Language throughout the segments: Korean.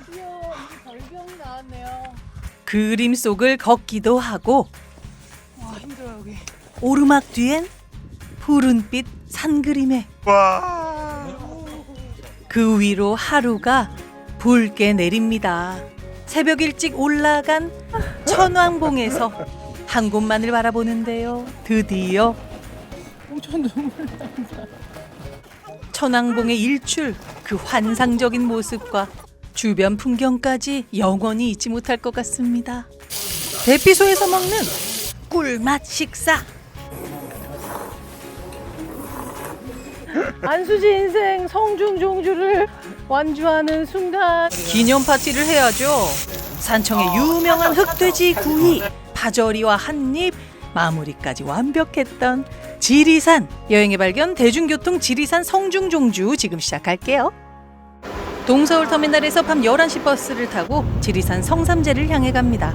드디어 이 절경이 나왔네요. 그림 속을 걷기도 하고 와 힘들어 여기. 오르막 뒤엔 푸른빛 산그림에 그 위로 하루가 붉게 내립니다. 새벽 일찍 올라간 천왕봉에서 한 곳만을 바라보는데요. 드디어 엄청 눈물 난다. 천왕봉의 일출, 그 환상적인 모습과 주변 풍경까지 영원히 잊지 못할 것 같습니다. 대피소에서 먹는 꿀맛 식사. 안수지 인생 성중종주를 완주하는 순간. 기념 파티를 해야죠. 산청의 유명한 흑돼지 구이, 파절이와 한입, 마무리까지 완벽했던 지리산. 여행의 발견 대중교통 지리산 성중종주 지금 시작할게요. 동서울 터미널에서 밤 11시 버스를 타고 지리산 성삼재를 향해 갑니다.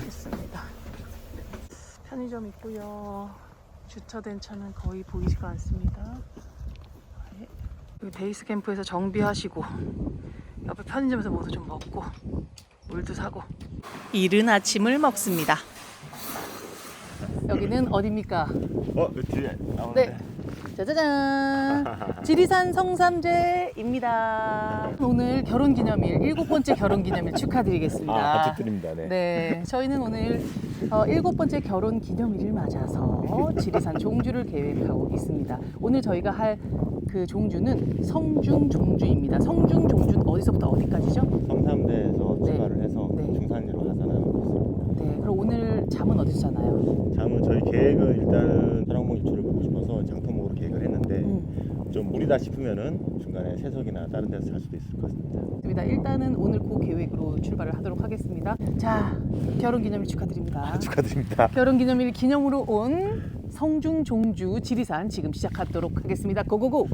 있습니다. 편의점 있고요. 주차된 차는 거의 보이지가 않습니다. 네. 여기 베이스 캠프에서 정비하시고 옆에 편의점에서 뭐도 좀 먹고 물도 사고. 이른 아침을 먹습니다. 여기는 어디입니까? 뒤에 나오는데. 네. 짜자잔! 지리산 성삼재입니다. 오늘 결혼기념일, 7번째 결혼기념일 축하드리겠습니다. 부탁드립니다. 네. 네, 저희는 오늘 7번째 결혼기념일을 맞아서 지리산 종주를 계획하고 있습니다. 오늘 저희가 할 그 종주는 성중종주입니다. 성중종주는 어디서부터 어디까지죠? 성삼대에서 네. 출발을 해서 네. 중산리로 하산하는 곳입니다. 네, 그럼 오늘 잠은 어디서 자나요? 잠은 저희 계획은 일단은 천왕봉 일출을 보고 싶어서 장터목으로 계획을 했는데 좀 무리다 싶으면은 중간에 세석이나 다른 데서 잘 수도 있을 것 같습니다. 맞습니다. 일단은 오늘 그 계획으로 출발을 하도록 하겠습니다. 자, 결혼기념일 축하드립니다. 축하드립니다. 결혼기념일 기념으로 온 성중종주 지리산 지금 시작하도록 하겠습니다. 고고고!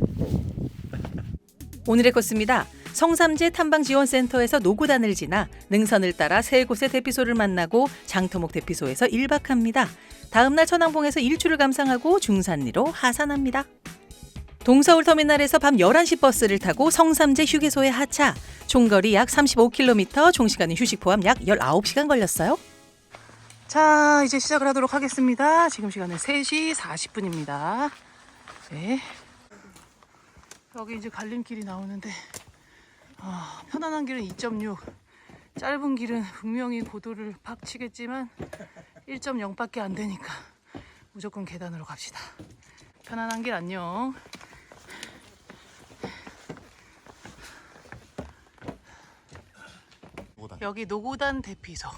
오늘의 코스입니다. 성삼재 탐방지원센터에서 노고단을 지나 능선을 따라 세 곳의 대피소를 만나고 장터목 대피소에서 1박합니다. 다음날 천왕봉에서 일출을 감상하고 중산리로 하산합니다. 동서울 터미널에서 밤 11시 버스를 타고 성삼재 휴게소에 하차. 총거리 약 35km, 총시간은 휴식 포함 약 19시간 걸렸어요. 자, 이제 시작을 하도록 하겠습니다. 지금 시간은 3시 40분입니다. 네. 여기 이제 갈림길이 나오는데 편안한 길은 2.6, 짧은 길은 분명히 고도를 팍 치겠지만 1.0밖에 안 되니까 무조건 계단으로 갑시다. 편안한 길 안녕. 여기 노고단 대피소.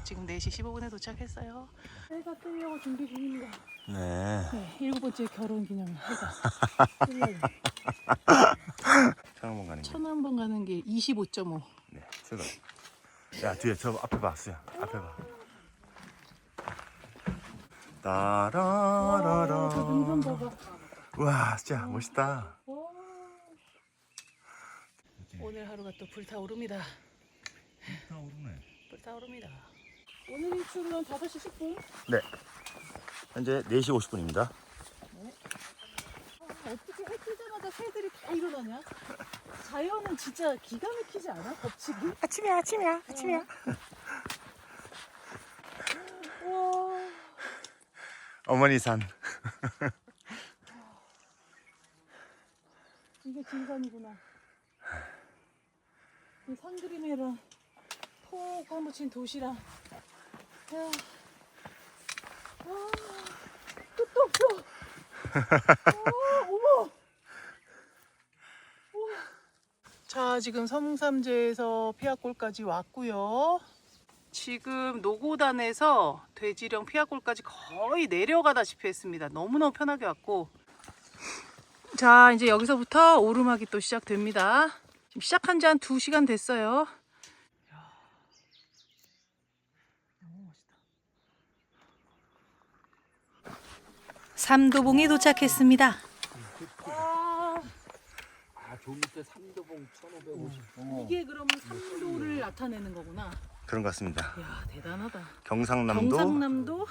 지금 4시 15분에 도착했어요. 해가 뜨려고 준비 중입니다. 네. 네, 7번째 결혼 기념일 해가. 천왕봉 가는 길. 천왕봉 가는 길 25.5. 네. 출발. 야 뒤에 저 앞에 봐, 수야. 앞에 봐. 따라라라. 저 능선 봐봐. 와, 진짜 멋있다. 오늘 하루가 또 불타오릅니다. 오르네. 불타오릅니다. 오늘 일출은 5시 10분. 네. 현재 4시 50분입니다. 어떻게 해 뜨자마자 새들이 다 일어나냐? 자연은 진짜 기가 막히지 않아? 법칙이? 아침이야. 우와. 어머니 산. 이게 진산이구나. 이 산그림이랑 톡 파묻힌 도시랑. 야. 와, 끝도 없어. 어머. 자, 지금 성삼재에서 피아골까지 왔고요. 지금 노고단에서 돼지령 피아골까지 거의 내려가다시피 했습니다. 너무너무 편하게 왔고. 자, 이제 여기서부터 오르막이 또 시작됩니다. 지금 시작한 지 한 2시간 됐어요. 너무 멋있다. 삼도봉에 도착했습니다. 저 밑에 삼도봉 1550. 이게 그러면 삼도를 나타내는 거구나. 그런 것 같습니다. 이야, 대단하다. 경상남도. 경상남도,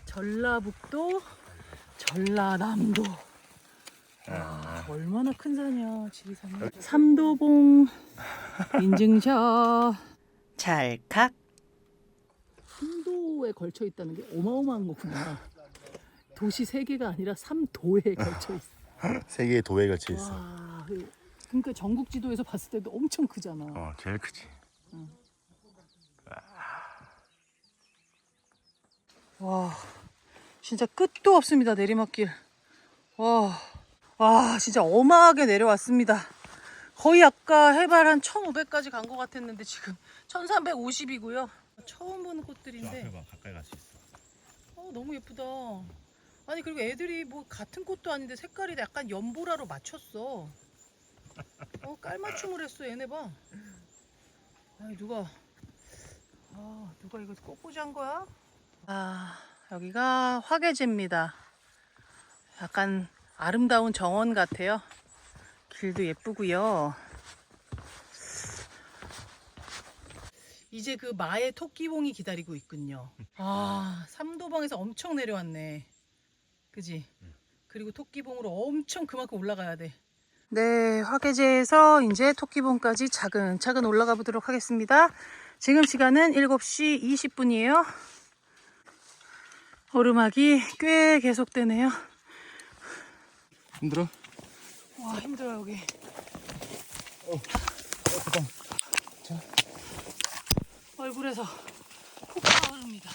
전라북도, 전라남도. 얼마나 큰 산이야, 지리산이. 삼도봉 인증샷. 찰칵. 삼도에 걸쳐 있다는 게 어마어마한 거구나. 도시 3개가 아니라 3도에 걸쳐 있어. 세 개의 도에 걸쳐 있어. 와, 그러니까 전국 지도에서 봤을 때도 엄청 크잖아. 제일 크지. 와, 진짜 끝도 없습니다, 내리막길. 와, 진짜 어마하게 내려왔습니다. 거의 아까 해발 한 1500까지 간 것 같았는데 지금 1350이고요. 처음 보는 꽃들인데 가까이 갈 수 있어. 너무 예쁘다. 아니, 그리고 애들이 뭐 같은 꽃도 아닌데 색깔이 약간 연보라로 맞췄어. 깔맞춤을 했어, 얘네 봐. 아니, 누가 이거 꽃꽂이 한 거야? 여기가 화계제입니다. 약간 아름다운 정원 같아요. 길도 예쁘고요. 이제 그 마의 토끼봉이 기다리고 있군요. 삼도봉에서 엄청 내려왔네. 그지? 그리고 토끼봉으로 엄청 그만큼 올라가야 돼. 네, 화계제에서 이제 토끼봉까지 차근차근 올라가 보도록 하겠습니다. 지금 시간은 7시 20분이에요. 오르막이 꽤 계속되네요. 힘들어? 와, 힘들어 여기. 잠깐. 얼굴에서 폭포가 흐릅니다.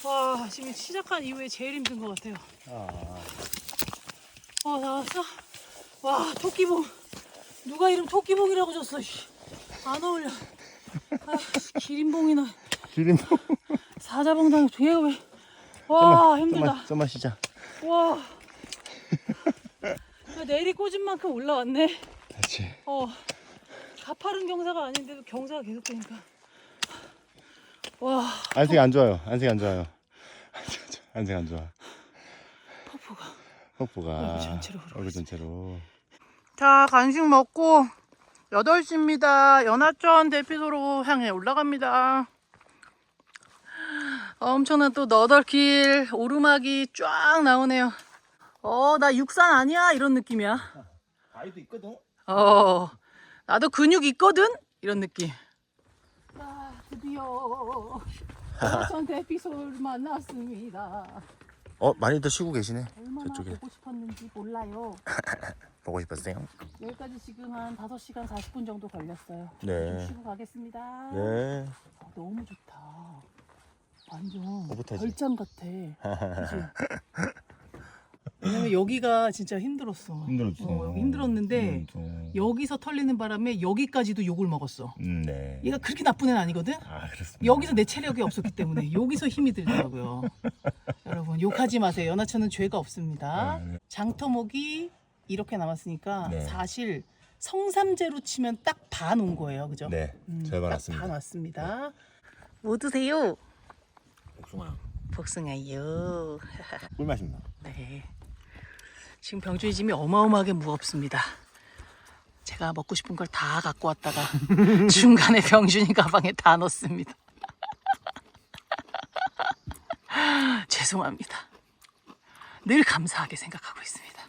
와, 지금 시작한 이후에 제일 힘든 것 같아요. 나왔어? 와, 토끼봉. 누가 이름 토끼봉이라고 줬어. 안 어울려. 기린봉이나 기린봉. 사자봉당 뒤에 왜? 와, 힘들다. 좀만 쉬자. 와. 내리 꽂은 만큼 올라왔네. 그렇지. 가파른 경사가 아닌데도 경사가 계속되니까. 와. 안색이 안 좋아요. 안색이 안 좋아요. 안색 안 좋아. 폭포가 얼굴 전체로 흐르고 얼굴 전체로. 자, 간식 먹고 8시입니다. 연하천 대피소로 향해 올라갑니다. 엄청난 또 너덜길 오르막이 쫙 나오네요. 나 육산 아니야? 이런 느낌이야. 아이도 있거든. 나도 근육 있거든? 이런 느낌. 드디어 연하천 대피소를 만났습니다. 많이들 쉬고 계시네. 얼마나 저쪽에. 보고 싶었는지 몰라요. 보고 싶었어요? 여기까지 지금 한 5시간 40분 정도 걸렸어요. 네. 좀 쉬고 가겠습니다. 네. 너무 좋다. 완전 오붓하지? 별장 같아. 그치? 왜냐면 여기가 진짜 힘들었어. 힘들었어. 여기 힘들었는데 여기서 털리는 바람에 여기까지도 욕을 먹었어. 네. 얘가 그렇게 나쁜 애는 아니거든? 그렇습니다. 여기서 내 체력이 없었기 때문에 여기서 힘이 들더라고요. 여러분 욕하지 마세요. 연하천은 죄가 없습니다. 네. 장터목이 이렇게 남았으니까 네. 사실 성삼재로 치면 딱 반 온 거예요. 그죠? 네. 절반 딱 왔습니다. 반 왔습니다. 뭐 드세요? 복숭아. 복숭아요. 꿀맛입니다. 네. 지금 병준이 짐이 어마어마하게 무겁습니다. 제가 먹고 싶은 걸 다 갖고 왔다가 중간에 병준이 가방에 다 넣습니다. 죄송합니다. 늘 감사하게 생각하고 있습니다.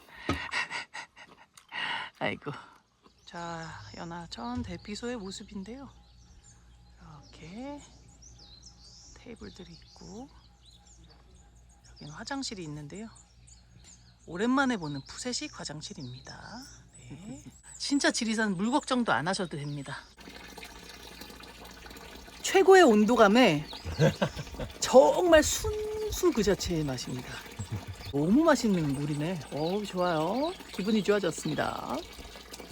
아이고. 자, 연하천 대피소의 모습인데요. 이렇게 테이블들이 있고 여기는 화장실이 있는데요. 오랜만에 보는 푸세식 화장실입니다. 네. 진짜 지리산 물 걱정도 안 하셔도 됩니다. 최고의 온도감에 정말 순수 그 자체의 맛입니다. 너무 맛있는 물이네. 좋아요. 기분이 좋아졌습니다.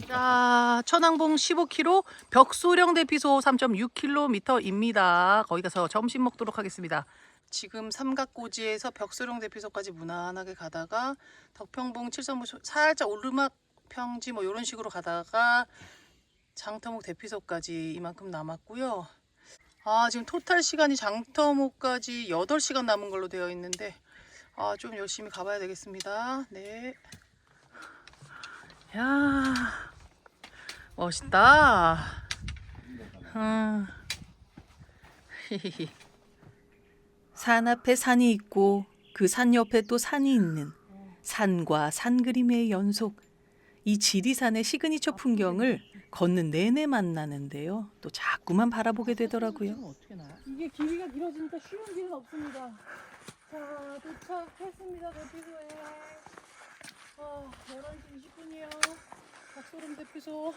자, 천왕봉 15km, 벽소령 대피소 3.6km입니다. 거기 가서 점심 먹도록 하겠습니다. 지금 삼각고지에서 벽소령 대피소까지 무난하게 가다가 덕평봉 7.5 살짝 오르막 평지 뭐 이런 식으로 가다가 장터목 대피소까지 이만큼 남았고요. 지금 토탈 시간이 장터목까지 8시간 남은 걸로 되어 있는데 좀 열심히 가봐야 되겠습니다. 네. 야, 멋있다. 산 앞에 산이 있고 그 산 옆에 또 산이 있는 산과 산 그림의 연속. 이 지리산의 시그니처 풍경을 걷는 내내 만나는데요. 또 자꾸만 바라보게 되더라고요. 이게 길이가 길어지니까 쉬운 길은 없습니다. 자, 도착했습니다. 대피소에. 11시 20분이요. 박소름 대피소.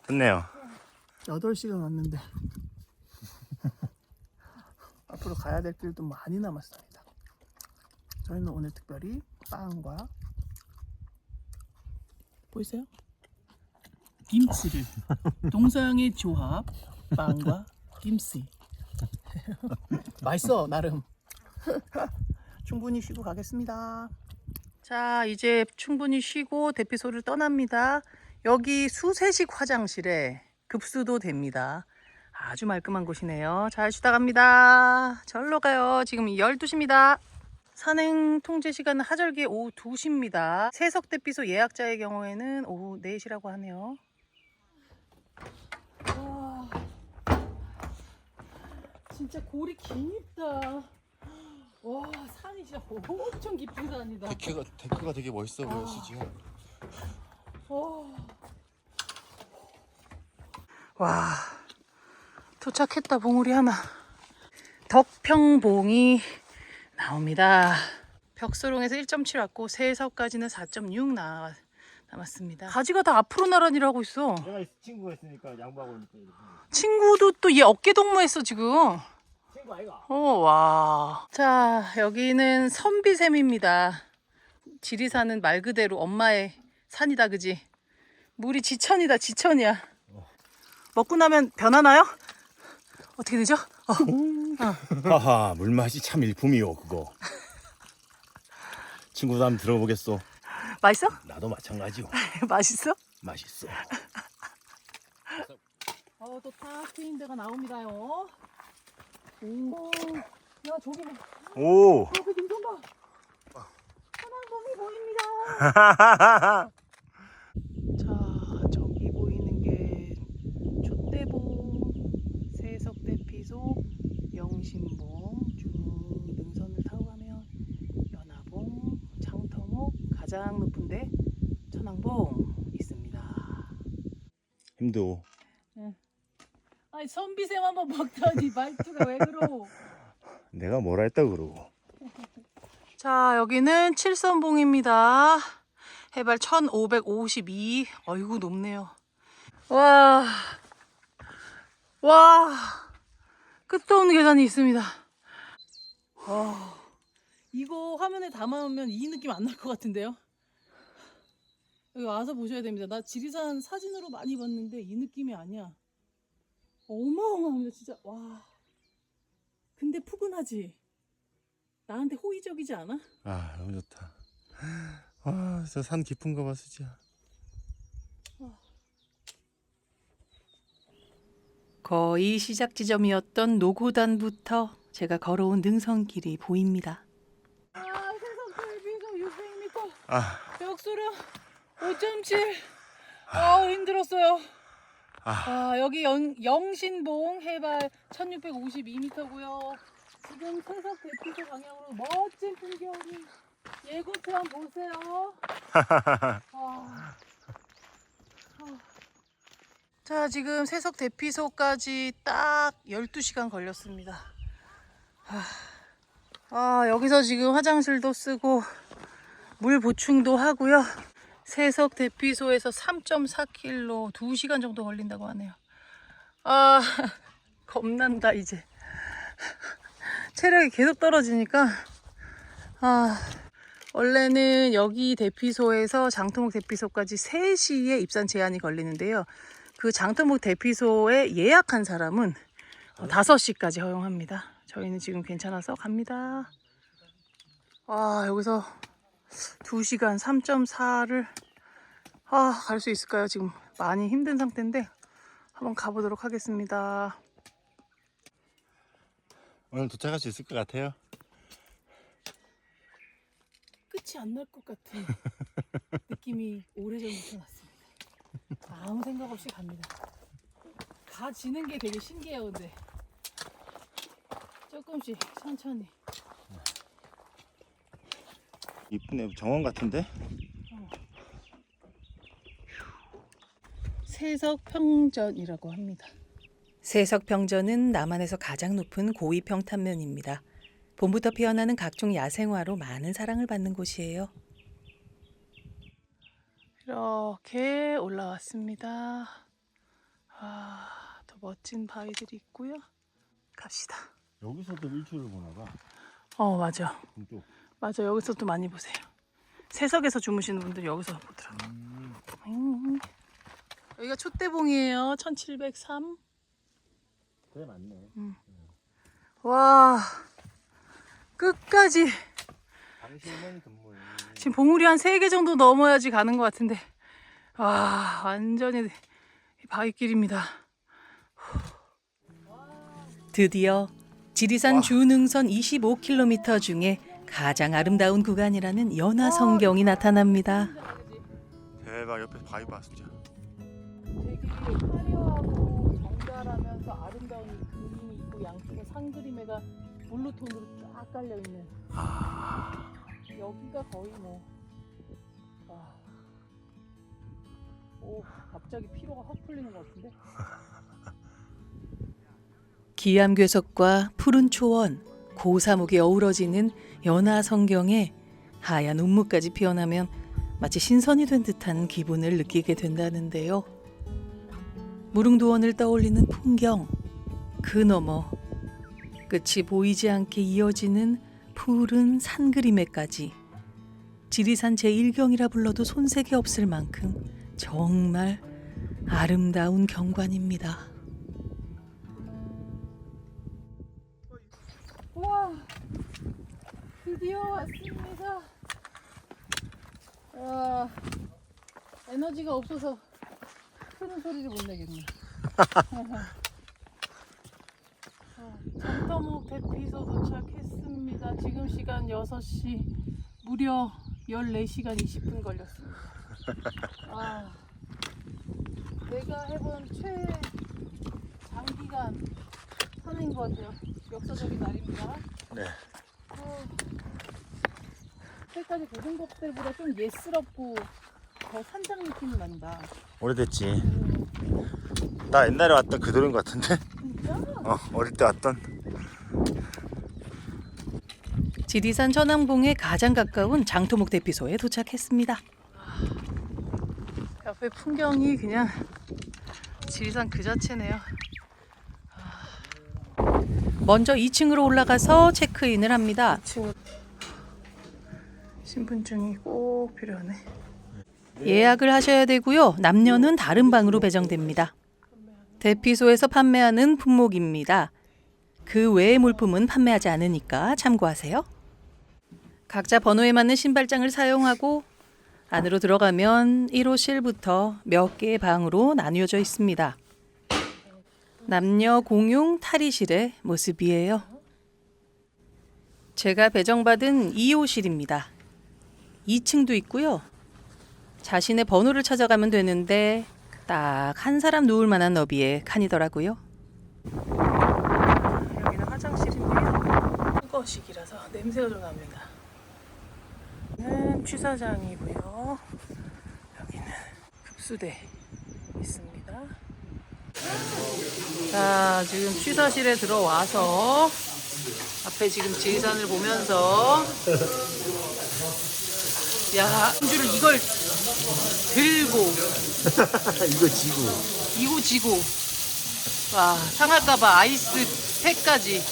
좋네요. 8시간 왔는데 앞으로 가야 될 길도 많이 남았습니다. 저희는 오늘 특별히 빵과 보이세요? 김치를 동서양의 조합 빵과 김치 맛있어 나름. 충분히 쉬고 가겠습니다. 자, 이제 충분히 쉬고 대피소를 떠납니다. 여기 수세식 화장실에 급수도 됩니다. 아주 말끔한 곳이네요. 잘 쉬다 갑니다. 절로 가요. 지금 12시입니다. 산행 통제 시간은 하절기 오후 2시입니다. 세석 대피소 예약자의 경우에는 오후 4시라고 하네요. 와, 진짜 골이 깊다. 와, 산이 진짜 엄청 깊은 산이다. 데크가 되게 멋있어 보였어 지금. 와, 도착했다. 봉우리 하나. 덕평봉이 나옵니다. 벽소롱에서 1.7 왔고 세석까지는 4.6 남았습니다. 가지가 다 앞으로 나란히를 하고 있어. 내가 친구가 있으니까 양보하고 있니까. 친구도 또 얘 어깨 동무했어 지금. 친구 아이가. 와. 자, 여기는 선비샘입니다. 지리산은 말 그대로 엄마의 산이다, 그지? 물이 지천이다, 지천이야. 먹고 나면 변하나요? 어떻게 되죠? 하하, 물맛이 참 일품이요 그거. 친구도 한번 들어보겠소. 맛있어? 나도 마찬가지요. 맛있어? 맛있어. 또 탁 트인 데가 나옵니다요. 오, 야 저기 봐. 오. 저기 능선 봐. 천왕봉이 보입니다. 자, 저기 보이는 게 촛대봉, 세석대피소, 영신봉, 쭉 능선을 타고 가면 연화봉, 장터목, 가장 높은데 천왕봉 있습니다. 힘도. 아니 선비샘 한번 먹더니 말투가 왜 그러? 내가 뭐라 했다 그러고. 자, 여기는 칠선봉입니다. 해발 1552. 어이구 높네요. 와, 끝도 없는 계단이 있습니다. 와, 이거 화면에 담아오면 이 느낌 안 날 것 같은데요? 여기 와서 보셔야 됩니다. 나 지리산 사진으로 많이 봤는데 이 느낌이 아니야. 어마어마합니다 진짜. 와, 근데 푸근하지? 나한테 호의적이지 않아? 아 너무 좋다. 아, 저 산 깊은 거 봐 수지야. 거의 시작 지점이었던 노고단부터 제가 걸어온 능선길이 보입니다. 세석대피소 600m. 아, 벽수령 5.7. 힘들었어요. 여기 영신봉 해발 1652m고요. 지금 세석 대피소 방향으로 멋진 풍경이 예고편 한번 보세요. 자, 지금 세석 대피소까지 딱 12시간 걸렸습니다. 여기서 지금 화장실도 쓰고 물 보충도 하고요. 세석 대피소에서 3.4km 2시간 정도 걸린다고 하네요. 겁난다 이제. 체력이 계속 떨어지니까. 원래는 여기 대피소에서 장터목 대피소까지 3시에 입산 제한이 걸리는데요. 그 장터목 대피소에 예약한 사람은 5시까지 허용합니다. 저희는 지금 괜찮아서 갑니다. 여기서 2시간 3.4를 갈 수 있을까요? 지금 많이 힘든 상태인데 한번 가보도록 하겠습니다. 오늘 도착할 수 있을 것 같아요. 끝이 안 날 것 같은 느낌이 오래전부터 났습니다. 아무 생각 없이 갑니다. 가지는 게 되게 신기해요. 근데 조금씩 천천히. 이쁘네. 정원 같은데? 세석평전이라고 합니다. 세석평전은 남한에서 가장 높은 고위 평탄면입니다. 봄부터 피어나는 각종 야생화로 많은 사랑을 받는 곳이에요. 이렇게 올라왔습니다. 더 멋진 바위들이 있고요. 갑시다. 여기서도 일출을 보나 봐. 맞아. 또. 맞아. 여기서도 많이 보세요. 세석에서 주무시는 분들 여기서 보더라고. 여기가 촛대봉이에요. 1703. 그래 맞네. 와, 끝까지. 당신은 금물. 지금 봉우리 한 3개 정도 넘어야지 가는 것 같은데. 와, 완전히 바위길입니다. 드디어 지리산 주능선 25km 중에 가장 아름다운 구간이라는 연화성경이 나타납니다. 대박. 옆에서 바위 봐 진짜. 되게 화려하고 정갈하면서 아름다운 이 그림이 있고 양쪽에 상그림에가 블루톤으로 쫙 깔려 있는. 여기가 거의 뭐. 갑자기 피로가 확 풀리는 것 같은데. 기암괴석과 푸른 초원, 고사목이 어우러지는 연화성경에 하얀 운무까지 피어나면 마치 신선이 된 듯한 기분을 느끼게 된다는데요. 무릉도원을 떠올리는 풍경, 그 너머 끝이 보이지 않게 이어지는 푸른 산그림에까지 지리산 제1경이라 불러도 손색이 없을 만큼 정말 아름다운 경관입니다. 와, 드디어 왔습니다. 에너지가 없어서 크는 소리를 못 내겠네. 장터목 대피소 도착했습니다. 지금 시간 6시, 무려 14시간 20분 걸렸습니다. 내가 해본 최장기간 산인 것 같아요. 역사적인 날입니다. 네. 그때까지 고등법 때보다 좀 예스럽고 더 산장 느낌이 난다. 오래됐지. 나 옛날에 왔던 그 도로인 것 같은데? 진짜? 어릴 때 왔던. 지리산 천왕봉에 가장 가까운 장토목 대피소에 도착했습니다. 옆에 풍경이 그냥 지리산 그 자체네요. 먼저 2층으로 올라가서 체크인을 합니다. 친구 신분증이 꼭 필요하네. 예약을 하셔야 되고요. 남녀는 다른 방으로 배정됩니다. 대피소에서 판매하는 품목입니다. 그 외의 물품은 판매하지 않으니까 참고하세요. 각자 번호에 맞는 신발장을 사용하고 안으로 들어가면 1호실부터 몇 개의 방으로 나뉘어져 있습니다. 남녀 공용 탈의실의 모습이에요. 제가 배정받은 2호실입니다. 2층도 있고요. 자신의 번호를 찾아가면 되는데 딱 한 사람 누울 만한 너비의 칸이더라고요. 여기는 화장실인데요. 수거식이라서 냄새가 좀 납니다. 여기는 취사장이고요. 여기는 급수대 있습니다. 자, 지금 취사실에 들어와서 앞에 지금 지리산을 보면서 줄을 이걸 들고 이거 지고 와, 상할까봐 아이스 팩까지.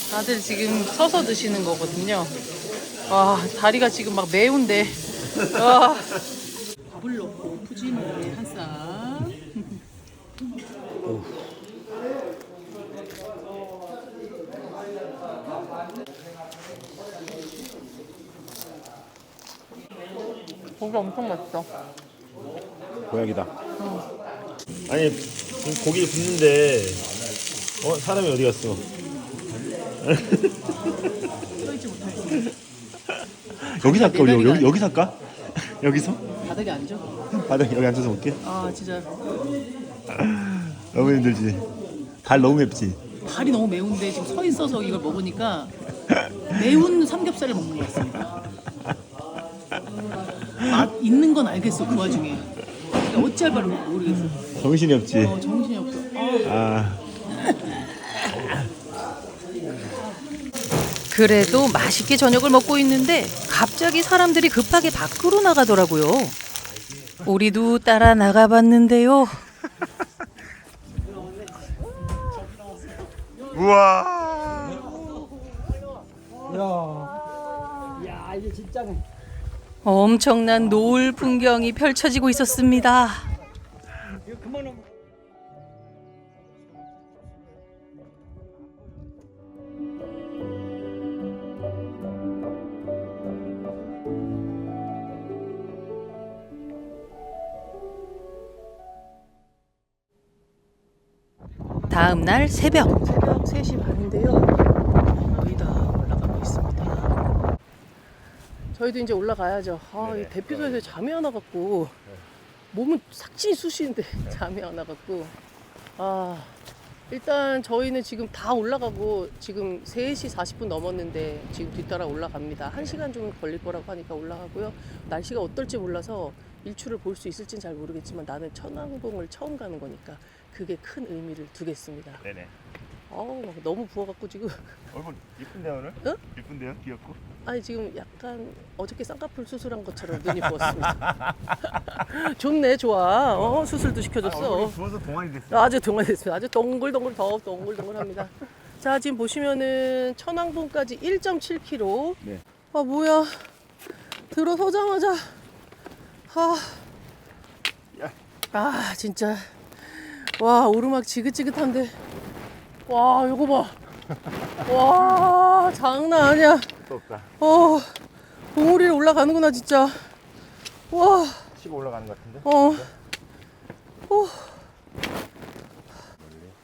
다들 지금 서서 드시는 거거든요. 와, 다리가 지금 막 매운데. 와. 밥을 넣고 푸짐하게 한 쌈. 고기 엄청 맛있어. 고약이다. 아니 지금 고기 굽는데 사람이 어디 갔어? 서 있지 못하겠어. 여기 살까? 여기 살까? 여기서? 바닥에 앉아. 바닥 여기 앉아서 먹게. 아, 진짜. 너무 힘들지. 발 너무 맵지. 발이 너무 매운데 지금 서 있어서 이걸 먹으니까 매운 삼겹살을 먹는 것 같습니다. 맛 있는 건 알겠어 그 와중에. 근데 어찌할 바를 모르겠어. 정신이 없지. 정신이 없어. 아, 그래도 맛있게 저녁을 먹고 있는데 갑자기 사람들이 급하게 밖으로 나가더라고요. 우리도 따라 나가봤는데요. 우와. 야 이게 진짜네. 엄청난 노을 풍경이 펼쳐지고 있었습니다. 이거 그만하면. 다음 날 새벽. 새벽 3시 반인데요. 거의 다 올라가고 있습니다. 저희도 이제 올라가야죠. 이 대피소에서 잠이 안 와갖고 몸은 삭신이 쑤시는데 잠이 안 와갖고 일단 저희는 지금 다 올라가고 지금 3시 40분 넘었는데 지금 뒤따라 올라갑니다. 1시간 좀 걸릴 거라고 하니까 올라가고요. 날씨가 어떨지 몰라서 일출을 볼 수 있을지는 잘 모르겠지만 나는 천왕봉을 처음 가는 거니까 그게 큰 의미를 두겠습니다. 네네. 너무 부어갖고 지금 얼굴 이쁜데요 오늘? 응? 이쁜데요? 귀엽고. 아니 지금 약간 어저께 쌍꺼풀 수술한 것처럼 눈이 부었습니다. 좋네 좋아. 수술도 시켜줬어. 얼굴이 부어서 동안이 됐어. 아주 동안됐습니다. 아주 동글동글 더 동글동글합니다. 자 지금 보시면은 천왕봉까지 1.7km. 네. 뭐야 들어서자마자 진짜 와 오르막 지긋지긋한데 와 요거 봐. 와 장난 아니야. 또 없다. 봉우리를 올라가는구나 진짜. 와. 치고 올라가는 것 같은데.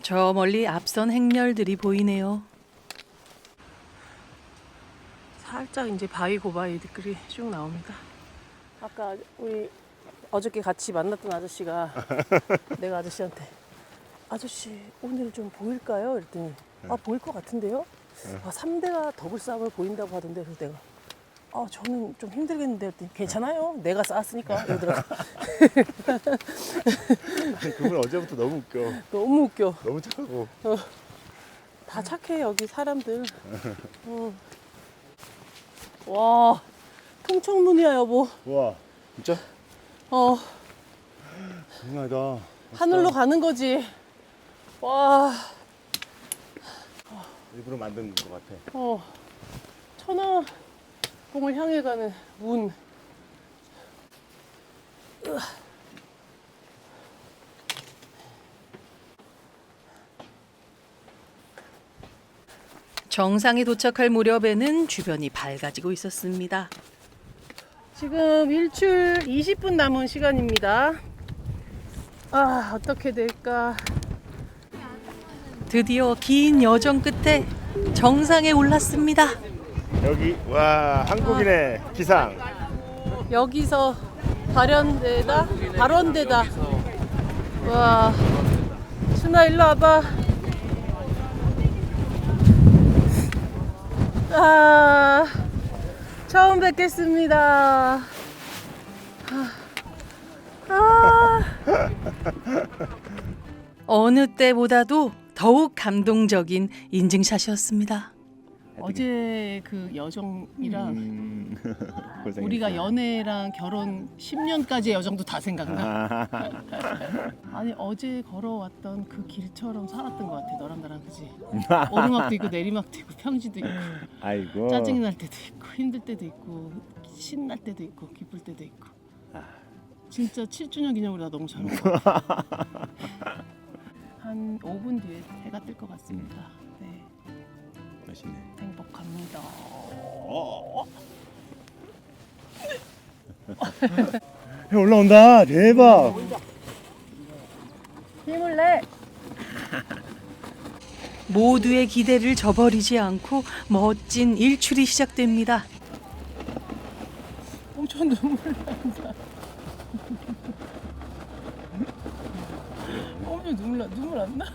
저 멀리 앞선 행렬들이 보이네요. 살짝 이제 바위 고바위들이 쭉 나옵니다. 아까 우리 어저께 같이 만났던 아저씨가 내가 아저씨한테 아저씨 오늘 좀 보일까요? 이랬더니 보일 것 같은데요? 3대가 더블 싸움을 보인다고 하던데 그래서 내가 저는 좀 힘들겠는데 했더니 괜찮아요. 내가 쌓았으니까 이러더라고. 그분 어제부터 너무 웃겨. 너무 웃겨. 너무 착하고. 다 착해 여기 사람들. 와 통청문이야 여보. 우와. 진짜? 정말다. 하늘로 가는 거지. 와. 일부러 만든 것 같아. 천왕봉을 향해 가는 문. 정상에 도착할 무렵에는 주변이 밝아지고 있었습니다. 지금 일출 20분 남은 시간입니다. 어떻게 될까? 드디어 긴 여정 끝에 정상에 올랐습니다. 여기 와 한국인의 기상. 여기서 발원대다. 와, 준아 일로 와봐. 처음 뵙겠습니다. 어느 때보다도 더욱 감동적인 인증샷이었습니다. 어제 그 여정이랑 고생했어. 우리가 연애랑 결혼 10년까지의 여정도 다 생각나. 아니 어제 걸어왔던 그 길처럼 살았던 것 같아. 너랑 나랑 그지? 오르막도 있고 내리막도 있고 평지도 있고 아이고. 짜증이 날 때도 있고 힘들 때도 있고 신날 때도 있고 기쁠 때도 있고. 진짜 7주년 기념으로 나 너무 잘 먹어. 한 5분 뒤에 해가 뜰 것 같습니다. 네, 맛있네. 행복합니다. 형 올라온다. 대박. 힘을 내. 모두의 기대를 저버리지 않고 멋진 일출이 시작됩니다. 엄청 눈물 난다. 눈물 안 나?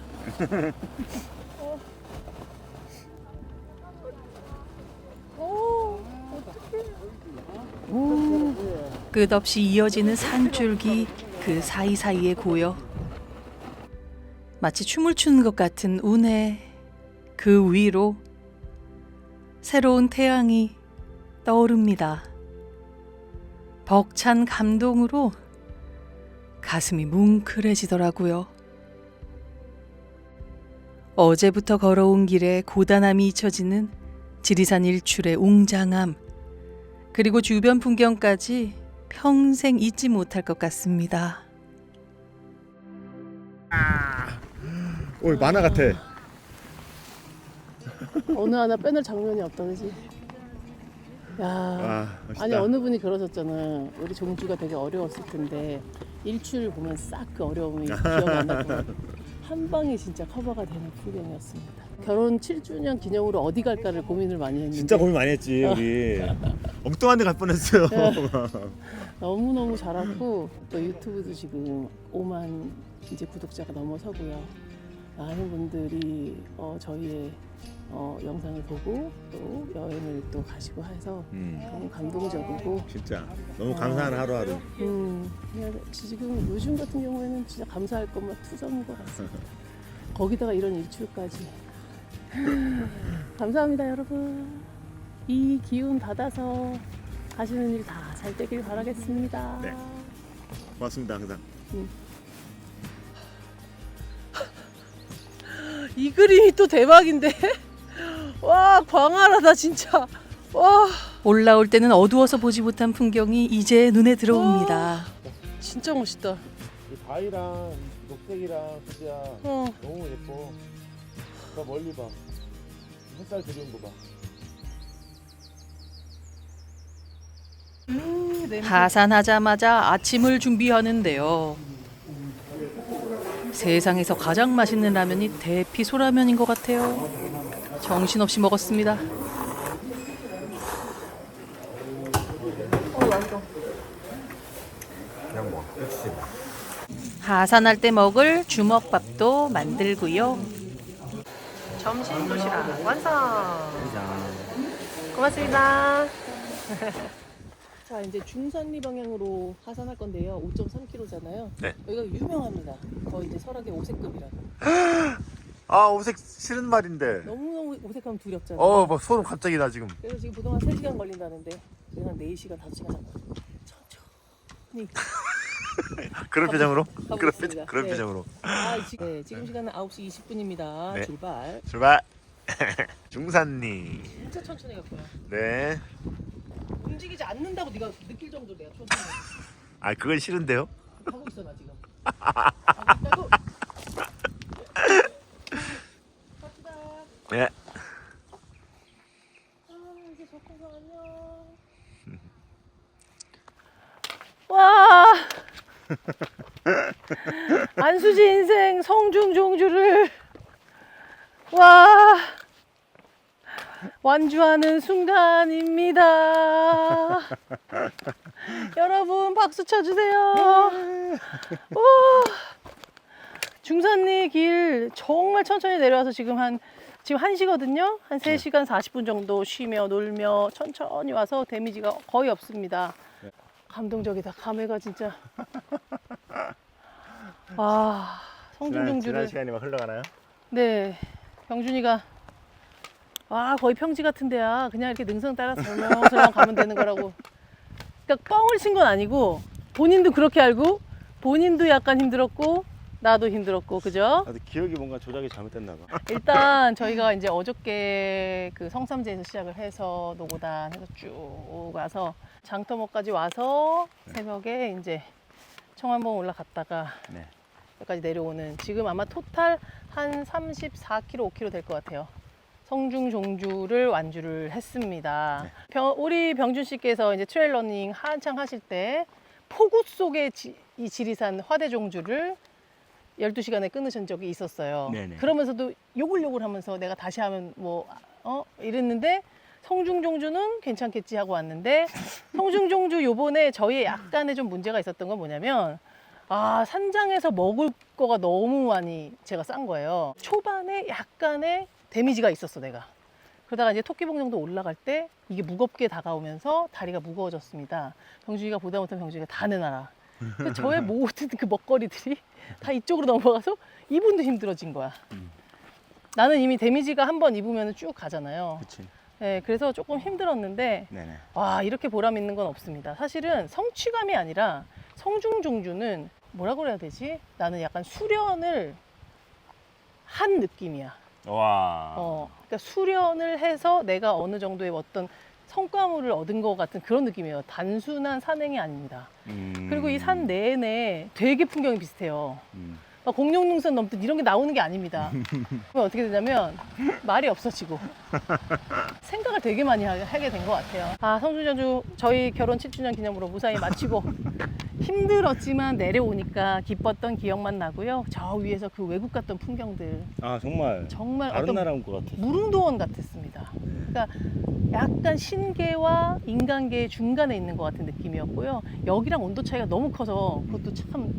끝없이 이어지는 산줄기, 그 사이사이에 고요. 마치 춤을 추는 것 같은 운해, 그 위로 새로운 태양이 떠오릅니다. 벅찬 감동으로 가슴이 뭉클해지더라고요. 어제부터 걸어온 길에 고단함이 잊혀지는 지리산 일출의 웅장함, 그리고 주변 풍경까지 평생 잊지 못할 것 같습니다. 오, 만화 같아. 어느 하나 빼놓을 장면이 없다, 그지? 야, 멋있다. 아니 어느 분이 그러셨잖아. 우리 종주가 되게 어려웠을 텐데 일출을 보면 싹 그 어려움이 기억이 안 나고 한 방에 진짜 커버가 되는 풍경이었습니다. 결혼 7주년 기념으로 어디 갈까를 고민을 많이 했는데 진짜 고민 많이 했지 우리. 엉뚱한 데 갈 뻔했어요. 너무너무 잘하고 또 유튜브도 지금 5만 이제 구독자가 넘어서고요. 많은 분들이 저희의 영상을 보고 또 여행을 또 가시고 해서 너무 감동적이고 진짜 너무 감사한 하루하루. 그냥 지금 요즘 같은 경우에는 진짜 감사할 것만 투성인 것 같습니다. 거기다가 이런 일출까지 감사합니다 여러분. 이 기운 받아서 가시는 일 다 잘 되길 바라겠습니다. 네. 고맙습니다 항상. 이 그림이 또 대박인데? 와 광활하다 진짜. 와 올라올 때는 어두워서 보지 못한 풍경이 이제 눈에 들어옵니다. 진짜 멋있다. 이 바위랑 녹색이랑 그지야 너무 예뻐. 저 멀리 봐. 햇살 들어온 거 봐. 하산하자마자 아침을 준비하는데요. 세상에서 가장 맛있는 라면이 대피 소라면인 것 같아요. 정신없이 먹었습니다. 하산할 때 먹을 주먹밥도 만들고요. 점심 도시락 완성. 고맙습니다. 자 이제 중산리 방향으로 하산할 건데요. 5.3km잖아요. 네. 여기가 유명합니다. 거의 이제 설악의 오색급이라고. 아 오색 싫은 말인데. 너무너무 오색하면 두렵잖아요. 뭐 소름 갑자기 나 지금. 그래서 지금 그동안 3시간 걸린다는데 지금 한 4시간, 5시간 잡고 천천히 그런 표정으로? 가고 있습니다. 그런 네. 표정으로. 지금 시간은 9시 20분입니다. 네. 출발. 출발. 중산리. 진짜 천천히 갈 거야. 네. 움직이지 않는다고 네가 느낄 정도로 내가 천천히 아 그건 싫은데요? 가고 있어 나 지금. 가고 있다고. 갑시다. 네. 이제 좋고서 안녕. 와. 안수지 인생 성중종주를 와 완주하는 순간입니다. 여러분 박수 쳐주세요. 오, 중산리 길 정말 천천히 내려와서 지금 1시거든요. 한 3시간 40분 정도 쉬며 놀며 천천히 와서 데미지가 거의 없습니다. 감동적이다. 감회가 진짜. 와, 성중종주를. 지난 시간이 막 흘러가나요? 네, 병준이가 거의 평지 같은 데야. 그냥 이렇게 능선 따라서 설렁설렁 가면 되는 거라고. 그러니까 뻥을 친 건 아니고 본인도 그렇게 알고 본인도 약간 힘들었고 나도 힘들었고 그죠? 나도 기억이 뭔가 조작이 잘못됐나 봐. 일단 저희가 이제 어저께 그 성삼재에서 시작을 해서 노고단 해서 쭉 와서 장터목까지 와서 새벽에 이제 청안봉 올라갔다가 네. 여기까지 내려오는 지금 아마 토탈 한 34km, 5km 될 것 같아요. 성중종주를 완주를 했습니다. 네. 우리 병준 씨께서 이제 트레일 러닝 한창 하실 때 폭우 속에 이 지리산 화대종주를 12시간에 끊으신 적이 있었어요. 네네. 그러면서도 요글요글 하면서 내가 다시 하면 이랬는데 성중종주는 괜찮겠지 하고 왔는데 성중종주 요번에 저희 약간의 좀 문제가 있었던 건 뭐냐면 아, 산장에서 먹을 거가 너무 많이 제가 싼 거예요. 초반에 약간의 데미지가 있었어, 내가. 그러다가 이제 토끼봉정도 올라갈 때 이게 무겁게 다가오면서 다리가 무거워졌습니다. 병준이가 보다 못한 병준이가 다 내놔라. 근데 저의 모든 그 먹거리들이 다 이쪽으로 넘어가서 이분도 힘들어진 거야. 나는 이미 데미지가 한 번 입으면 쭉 가잖아요. 그렇지. 네, 그래서 조금 힘들었는데 네네. 와, 이렇게 보람 있는 건 없습니다. 사실은 성취감이 아니라 성중종주는 뭐라고 그래야 되지? 나는 약간 수련을 한 느낌이야. 와. 그러니까 수련을 해서 내가 어느 정도의 어떤 성과물을 얻은 것 같은 그런 느낌이에요. 단순한 산행이 아닙니다. 그리고 이 산 내내 되게 풍경이 비슷해요. 막 공룡능선 넘듯 이런 게 나오는 게 아닙니다. 그러면 어떻게 되냐면 말이 없어지고 생각을 되게 많이 하게 된 것 같아요. 아, 성주전주 저희 결혼 7주년 기념으로 무사히 마치고 힘들었지만 내려오니까 기뻤던 기억만 나고요. 저 위에서 그 외국 갔던 풍경들 아 정말 정말 다른 어떤 나라 온 것 같았어. 무릉도원 같았습니다. 그러니까 약간 신계와 인간계의 중간에 있는 것 같은 느낌이었고요. 여기랑 온도 차이가 너무 커서 그것도 참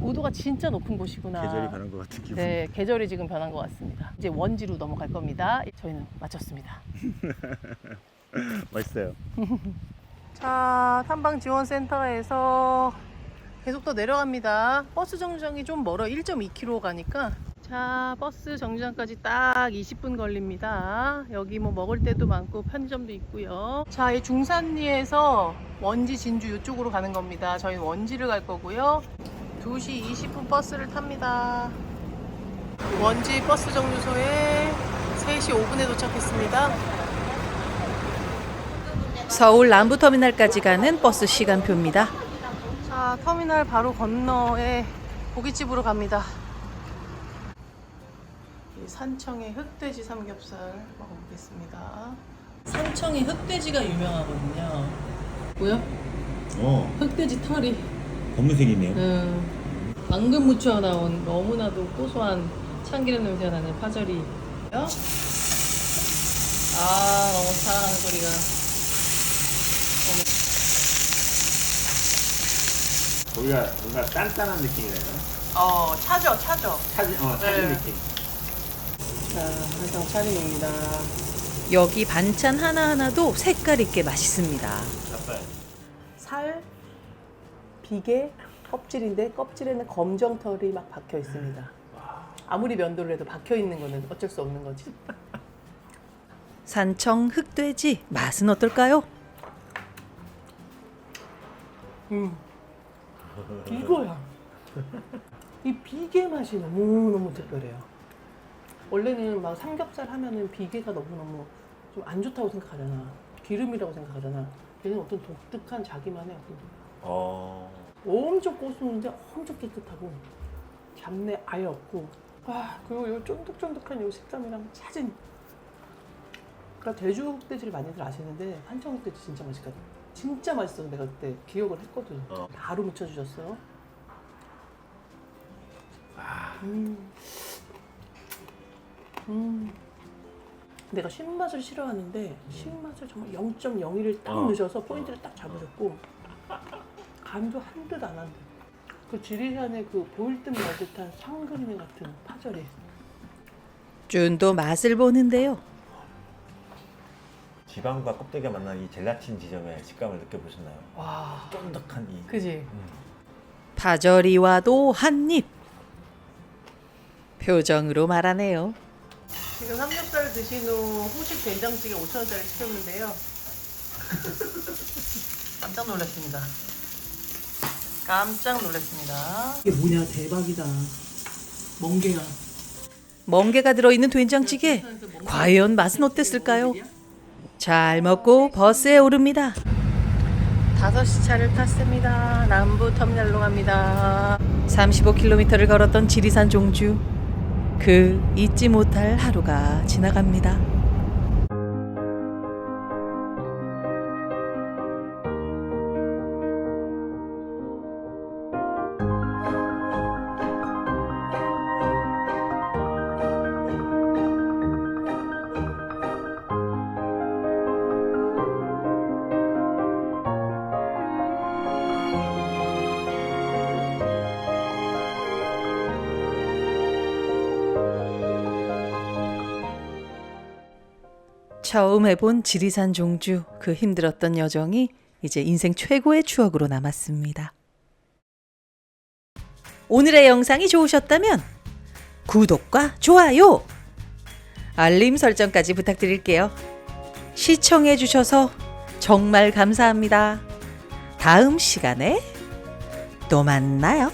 고도가 진짜 높은 곳이구나. 계절이 변한 것 같은 기분. 네, 계절이 지금 변한 것 같습니다. 이제 원지로 넘어갈 겁니다. 저희는 마쳤습니다. 맛있어요. 자, 탐방지원센터에서 계속 더 내려갑니다. 버스 정류장이 좀 멀어. 1.2km 가니까. 자, 버스 정류장까지 딱 20분 걸립니다. 여기 뭐 먹을 데도 많고 편의점도 있고요. 자, 이 중산리에서 원지 진주 이쪽으로 가는 겁니다. 저희는 원지를 갈 거고요. 2시 20분 버스를 탑니다. 원지 버스 정류소에 3시 5분에 도착했습니다. 서울 남부터미널까지 가는 버스 시간표입니다. 자, 터미널 바로 건너에 고깃집으로 갑니다. 이 산청의 흑돼지 삼겹살 먹어보겠습니다. 산청의 흑돼지가 유명하거든요. 뭐야? 흑돼지 털이. 검은색이네요. 방금 무쳐 나온 너무나도 고소한 참기름 냄새가 나는 파절이. 아, 너무 사랑하는 소리가. 거기가 뭔가 단단한 느낌이랄까? 차죠. 차진 네. 느낌. 자, 한상 차림입니다. 여기 반찬 하나하나도 색깔 있게 맛있습니다. 살, 비계, 껍질인데 껍질에는 검정털이 막 박혀 있습니다. 아무리 면도를 해도 박혀 있는 거는 어쩔 수 없는 거지. 산청 흑돼지 맛은 어떨까요? 이거야. 이 비계 맛이 너무너무 특별해요. 원래는 막 삼겹살 하면은 비계가 너무너무 좀 안 좋다고 생각하잖아. 기름이라고 생각하잖아. 얘는 어떤 독특한 자기만의 어떤 엄청 고소한데 엄청 깨끗하고 잡내 아예 없고, 그리고 이 쫀득쫀득한 이 식감이랑 차진. 그러니까 제주 흑돼지를 많이들 아시는데 산청 흑돼지 진짜 맛있거든. 진짜 맛있어서 내가 그때 기억을 했거든. 바로 묻혀주셨어요. 내가 신맛을 싫어하는데 신맛을 정말 0.01을 딱 넣으셔서 포인트를 딱 잡으셨고, 간도 한 듯 안 한 듯. 그 지리산의 그 보일 듯 말 듯한 상그리는 같은 파절이. 쭌도 맛을 보는데요. 지방과 껍데기가 만난 이 젤라틴 지점의 식감을 느껴보셨나요? 와, 쫀득한 이. 그지? 파절이와도 한 입. 표정으로 말하네요. 지금 삼겹살 드신 후 후식 된장찌개 5,000원짜리 시켰는데요. 깜짝 놀랐습니다. 깜짝 놀랐습니다. 이게 뭐냐, 대박이다. 멍게야. 멍게가 들어있는 된장찌개. 과연 맛은 어땠을까요? 잘 먹고 버스에 오릅니다. 5시 차를 탔습니다. 남부 터미널로 갑니다. 35km를 걸었던 지리산 종주. 그 잊지 못할 하루가 지나갑니다. 처음 해본 지리산 종주, 그 힘들었던 여정이 이제 인생 최고의 추억으로 남았습니다. 오늘의 영상이 좋으셨다면 구독과 좋아요, 알림 설정까지 부탁드릴게요. 시청해주셔서 정말 감사합니다. 다음 시간에 또 만나요.